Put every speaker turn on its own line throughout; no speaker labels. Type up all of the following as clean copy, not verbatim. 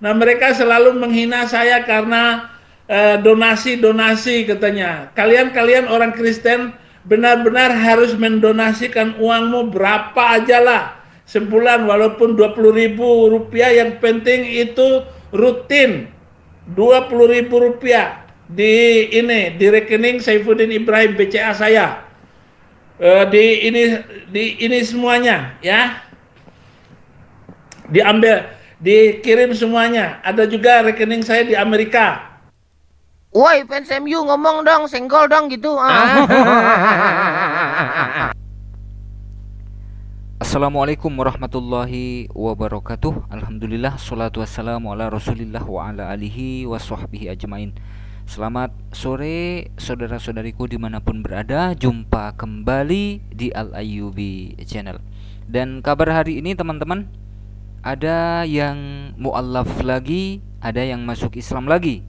Nah, mereka selalu menghina saya karena donasi-donasi katanya. Kalian orang Kristen benar-benar harus mendonasikan uangmu berapa aja lah sebulan, walaupun 20.000 rupiah, yang penting itu rutin 20.000 rupiah di rekening Saifuddin Ibrahim BCA saya. Di ini semuanya ya, diambil, dikirim semuanya. Ada juga rekening saya di Amerika.
Woi, fans MU ngomong dong, senggol dong gitu.
Assalamualaikum warahmatullahi wabarakatuh. Alhamdulillah, salatu wassalamu ala rasulillah wa ala alihi wa sahbihi ajmain. Selamat sore saudara-saudariku dimanapun berada. Jumpa kembali di Al-Ayyubi Channel. Dan kabar hari ini teman-teman, ada yang mu'allaf lagi, ada yang masuk Islam lagi.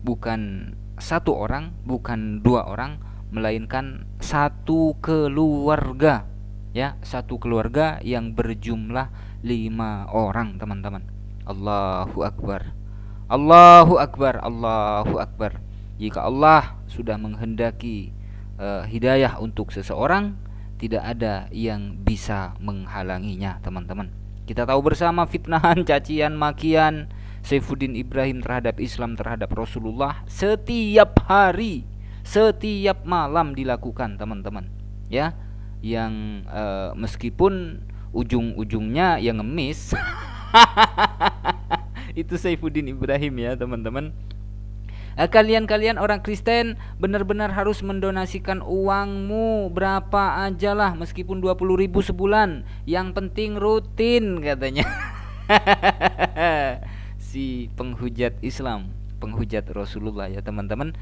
Bukan satu orang, bukan dua orang, melainkan satu keluarga. Ya, satu keluarga yang berjumlah 5 orang teman-teman. Allahu Akbar, Allahu Akbar, Allahu Akbar. Jika Allah sudah menghendaki hidayah untuk seseorang, tidak ada yang bisa menghalanginya teman-teman. Kita tahu bersama fitnahan, cacian, makian Saifuddin Ibrahim terhadap Islam, terhadap Rasulullah setiap hari, setiap malam dilakukan teman-teman. Ya, yang meskipun ujung-ujungnya yang ngemis itu Saifuddin Ibrahim ya teman-teman. Kalian orang Kristen benar-benar harus mendonasikan uangmu berapa aja lah, meskipun 20.000 sebulan, yang penting rutin katanya. Si penghujat Islam, penghujat Rasulullah ya teman-teman.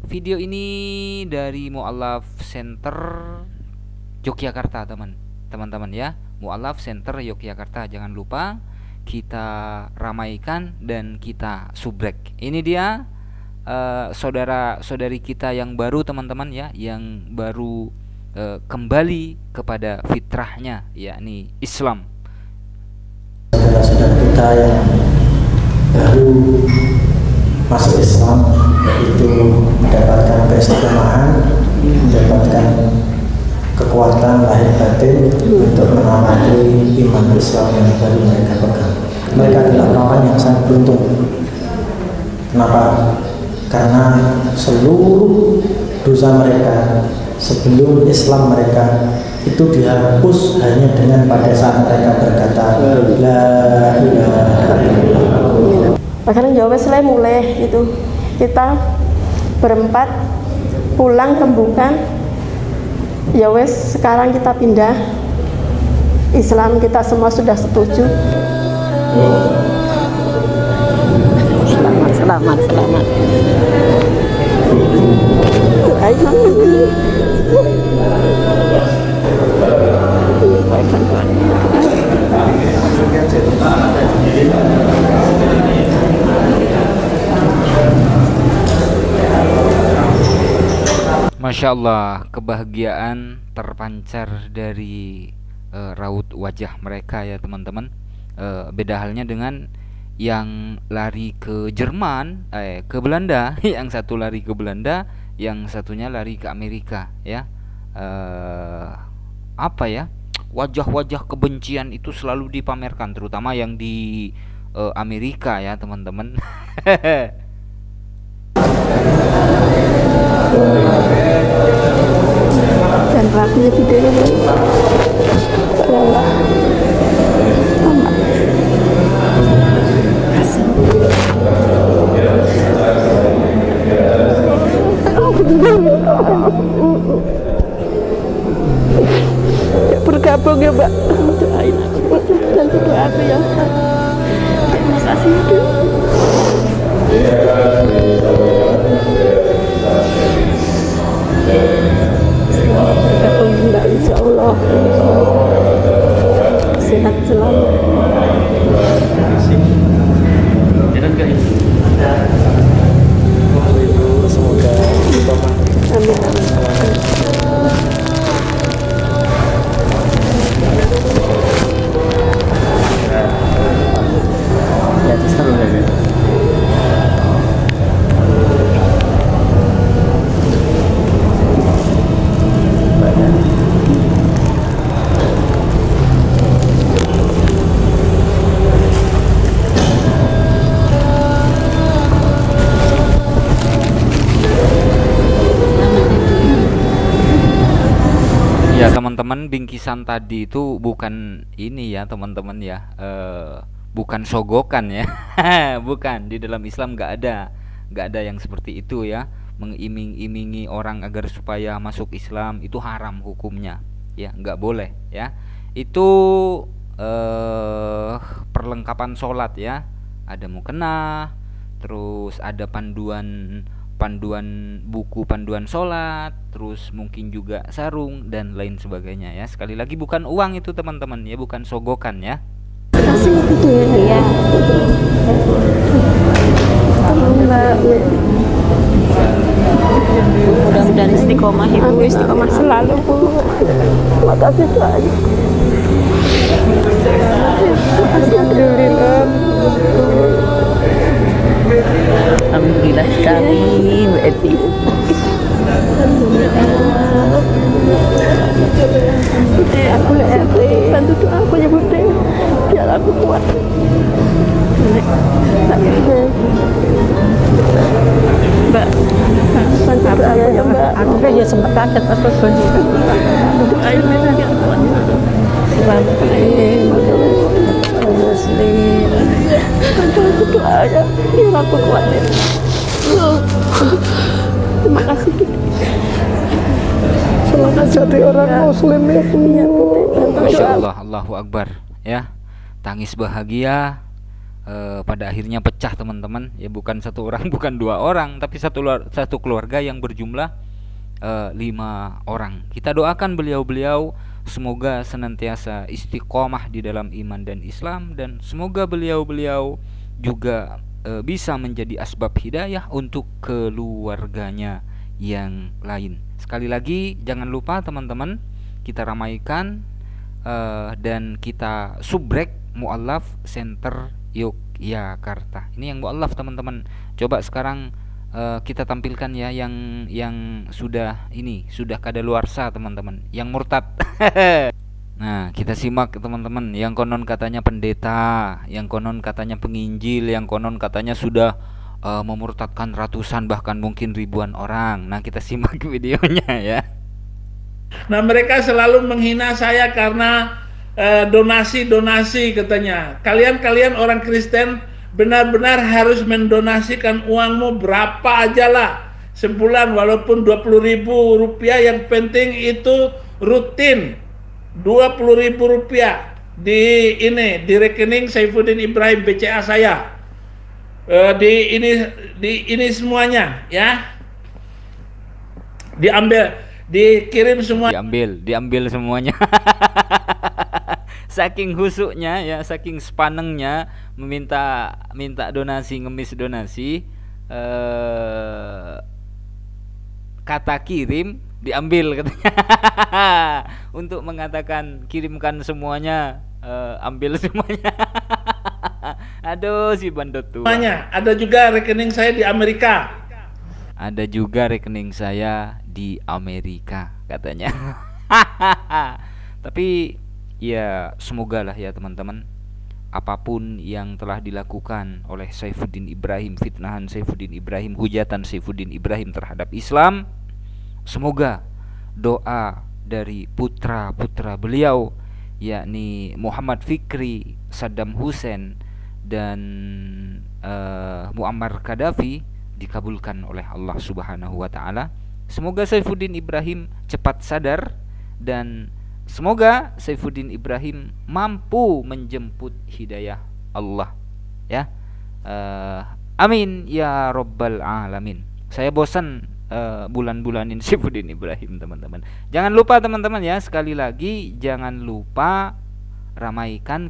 Video ini dari Mu'allaf Center Yogyakarta teman-teman ya. Mu'allaf Center Yogyakarta. Jangan lupa kita ramaikan dan kita subrek. Ini dia saudara-saudari kita yang baru teman-teman ya, yang baru kembali kepada fitrahnya, yakni Islam.
Saudara-saudara kita yang baru masuk Islam, yaitu mendapatkan keistiqomahan, mendapatkan kekuatan lahir batin untuk menapaki iman Islam yang baru mereka pegang. Mereka adalah orang yang sangat beruntung. Kenapa? Karena seluruh dosa mereka sebelum Islam mereka itu dihapus hanya dengan pada saat mereka berkata la ilaha illallah.
Sekarang jawab saya mulai itu kita berempat pulang rembukan. Ya wes, sekarang kita pindah Islam, kita semua sudah setuju. Selamat.
Masya Allah, kebahagiaan terpancar dari raut wajah mereka ya teman-teman. Beda halnya dengan yang lari ke Jerman, ke Belanda. Yang satu lari ke Belanda, yang satunya lari ke Amerika ya. Apa ya, wajah-wajah kebencian itu selalu dipamerkan, terutama yang di Amerika ya teman-teman.
Dan rapinya videonya bergabung ya Mbak, doain aku dan doa aku ya. Terima kasih ya. Bergabung Mbak, insya Allah sehat selalu. Amin.
teman-teman, bingkisan tadi itu bukan ini ya teman-teman ya, bukan sogokan ya. Bukan, di dalam Islam nggak ada yang seperti itu ya, mengiming-imingi orang agar supaya masuk Islam, itu haram hukumnya ya, nggak boleh ya. Itu perlengkapan sholat ya, ada mukena, terus ada buku panduan sholat, terus mungkin juga sarung dan lain sebagainya ya. Sekali lagi bukan uang itu teman-teman ya, bukan sogokan ya.
Kasih itu ya.
Mudah-mudahan istiqomah ibu.
Aku istiqomah selalu Bu. Makasih banyak. Alhamdulillah.
Alhamdulillah sekali Bu Eti.
Bude, aku bantu doa aku ya Bude, biar aku kuat. Mbak, bantu doa aku ya Mbak.
Aku kan ya sempat kaget pas berbunyi.
Doain biar aku kuat.
Muslim.
Bantu aku doa ya, biar aku kuat. Terima kasih. Semangat jadi orang Muslim ya Bu.
Masya Allah, Allahu Akbar ya. Tangis bahagia pada akhirnya pecah teman-teman ya, bukan satu orang bukan dua orang, tapi satu keluarga yang berjumlah 5 orang. Kita doakan beliau-beliau semoga senantiasa istiqomah di dalam iman dan Islam, dan semoga beliau-beliau juga bisa menjadi asbab hidayah untuk keluarganya yang lain. Sekali lagi jangan lupa teman-teman, kita ramaikan dan kita subrek Mu'allaf Center Yogyakarta. Ini yang mu'allaf teman-teman. Coba sekarang kita tampilkan ya yang sudah kadaluarsa teman-teman, yang murtad. Nah, kita simak teman-teman, yang konon katanya pendeta, yang konon katanya penginjil, yang konon katanya sudah memurtadkan ratusan bahkan mungkin ribuan orang. Nah, kita simak videonya ya.
Nah, mereka selalu menghina saya karena donasi katanya. Kalian orang Kristen benar-benar harus mendonasikan uangmu berapa aja lah sebulan, walaupun 20.000 rupiah, yang penting itu rutin 20.000 rupiah di rekening Saifuddin Ibrahim BCA saya. Di ini semuanya ya, dikirim semua,
diambil semuanya. Saking husuknya ya, saking sepanengnya minta donasi, ngemis donasi, kata kirim diambil katanya. Untuk mengatakan kirimkan semuanya, ambil semuanya. Aduh si bandot tua.
Ada juga rekening saya di Amerika.
Ada juga rekening saya di Amerika katanya. Tapi ya semoga lah ya teman-teman, apapun yang telah dilakukan oleh Saifuddin Ibrahim, fitnahan Saifuddin Ibrahim, hujatan Saifuddin Ibrahim terhadap Islam, semoga doa dari putra-putra beliau, yakni Muhammad Fikri, Saddam Hussein, dan Muammar Gaddafi dikabulkan oleh Allah Subhanahu wa taala. Semoga Saifuddin Ibrahim cepat sadar, dan semoga Saifuddin Ibrahim mampu menjemput hidayah Allah ya. Amin ya rabbal alamin. Saya bosan bulan-bulanin Saifuddin Ibrahim teman-teman. Jangan lupa teman-teman ya, sekali lagi jangan lupa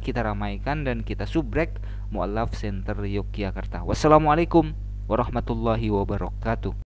kita ramaikan dan kita subrek Mu'allaf Center Yogyakarta. Wassalamualaikum warahmatullahi wabarakatuh.